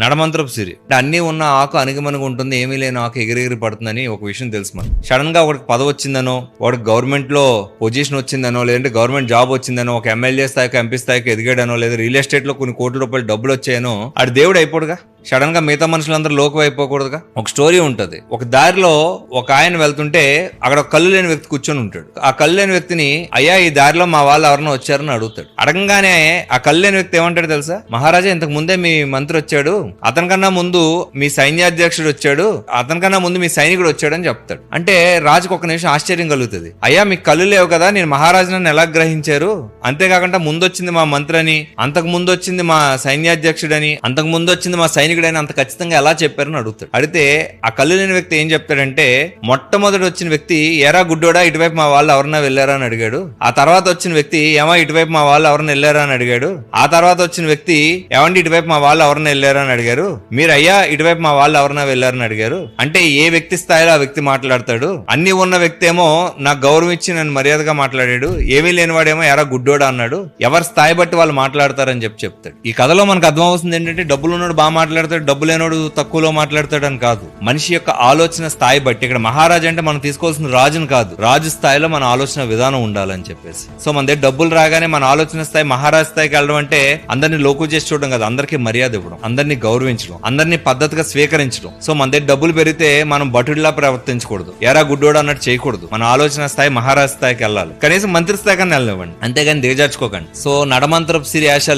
నడమంత్రపు సిరి అంటే అన్ని ఉన్న ఆకు అణిగిమణిగి ఉంటుంది, ఏమీ లేని ఆకు ఎగిరెగిరి పడుతుందని ఒక విషయం తెలుసు మనకు. సడన్ గా ఒకటికి పదవి వచ్చిందనో, వాడికి గవర్నమెంట్ లో పొజిషన్ వచ్చిందనో, లేదంటే గవర్నమెంట్ జాబ్ వచ్చిందనో, ఒక ఎమ్మెల్యే స్థాయికి ఎంపీ స్థాయికి ఎదిగాడనో, లేదా రియల్ ఎస్టేట్ లో కొన్ని కోట్ల రూపాయలు డబ్బులు వచ్చాయనో ఆడు దేవుడు అయిపోడుగా. సడన్ గా మిగతా మనుషులందరూ లోకం అయిపోకూడదుగా. ఒక స్టోరీ ఉంటది. ఒక దారిలో ఒక ఆయన వెళ్తుంటే అక్కడ ఒక కళ్ళు లేని వ్యక్తి కూర్చొని ఉంటాడు. ఆ కళ్ళు లేని వ్యక్తిని, అయ్యా ఈ దారిలో మా వాళ్ళు ఎవరైనా వచ్చారని అడుగుతాడు. అడగంగానే ఆ కళ్ళు లేని వ్యక్తి ఏమంటాడు తెలుసా? మహారాజా, ఇంతకు ముందే మీ మంత్రి వచ్చాడు, అతనికన్నా ముందు మీ సైన్యాధ్యక్షుడు వచ్చాడు, అతనికన్నా ముందు మీ సైనికుడు వచ్చాడు అని చెప్తాడు. అంటే రాజుకు ఒక నిమిషం ఆశ్చర్యం కలుగుతుంది. అయ్యా మీకు కళ్ళు లేవు కదా, నేను మహారాజుని ఎలా గ్రహించారు? అంతేకాకుండా ముందు వచ్చింది మా మంత్రి అని, అంతకు ముందు వచ్చింది మా సైన్యాధ్యక్షుడని, అంతకు ముందు వచ్చింది మా సైనికుడని అంత ఖచ్చితంగా ఎలా చెప్పారని అడుగుతాడు. అడిగితే ఆ కళ్ళు లేని వ్యక్తి ఏం చెప్తాడంటే, మొట్టమొదటి వచ్చిన వ్యక్తి ఎరా గుడ్డోడా ఇటువైపు మా వాళ్ళు ఎవరన్నా వెళ్ళారా అని అడిగాడు. ఆ తర్వాత వచ్చిన వ్యక్తి ఏమా ఇటువైపు మా వాళ్ళు ఎవరన్నా వెళ్ళారా అని అడిగాడు. ఆ తర్వాత వచ్చిన వ్యక్తి ఏమండి ఇటువైపు మా వాళ్ళు ఎవరన్నా వెళ్ళారా అని అడిగారు. మీరు అయ్యా ఇటువైపు మా వాళ్ళు ఎవరన్నా వెళ్ళారని అడిగారు. అంటే ఏ వ్యక్తి స్థాయిలో ఆ వ్యక్తి మాట్లాడతాడు. అన్ని ఉన్న వ్యక్తి ఏమో నాకు గౌరవం ఇచ్చి నన్ను మర్యాదగా మాట్లాడాడు, ఏమీ లేనివాడేమో ఎరా గుడ్డోడా అన్నాడు. ఎవరి స్థాయి బట్టి వాళ్ళు మాట్లాడతారని చెప్తాడు. ఈ కథలో మనకు అర్థం అవుతుంది ఏంటంటే, డబ్బులు ఉన్నాడు బాగా మాట్లాడతాడు, డబ్బు లేనోడు తక్కువలో మాట్లాడతాడు అని కాదు. మనిషి యొక్క ఆలోచన స్థాయి బట్టి. ఇక్కడ మహారాజు అంటే మనం తీసుకోవాల్సిన రాజుని కాదు, రాజు స్థాయిలో మన ఆలోచన విధానం ఉండాలని చెప్పేసి. సో మన దగ్గర డబ్బులు రాగానే మన ఆలోచన స్థాయి మహారాజు స్థాయికి వెళ్ళడం అంటే అందరినీ లోకు చేసి చూడడం కదా, అందరికీ మర్యాద ఇవ్వడం, అందరినీ గౌరవించడం, అందరినీ పద్ధతిగా స్వీకరించడం. సో మన దగ్గర డబ్బులు పెరిగితే మనం బటుడిలా ప్రవర్తించకూడదు, ఎరా గుడ్డోడు అన్నట్టు చేయకూడదు. మన ఆలోచన స్థాయి మహారాజు స్థాయికి వెళ్ళాలి. కనీసం మంత్రి స్థాయికి వెళ్ళనివ్వండి, అంతేగాని దిగజార్చుకోకండి. సో నడమంత్రపు సిరి ఆశలు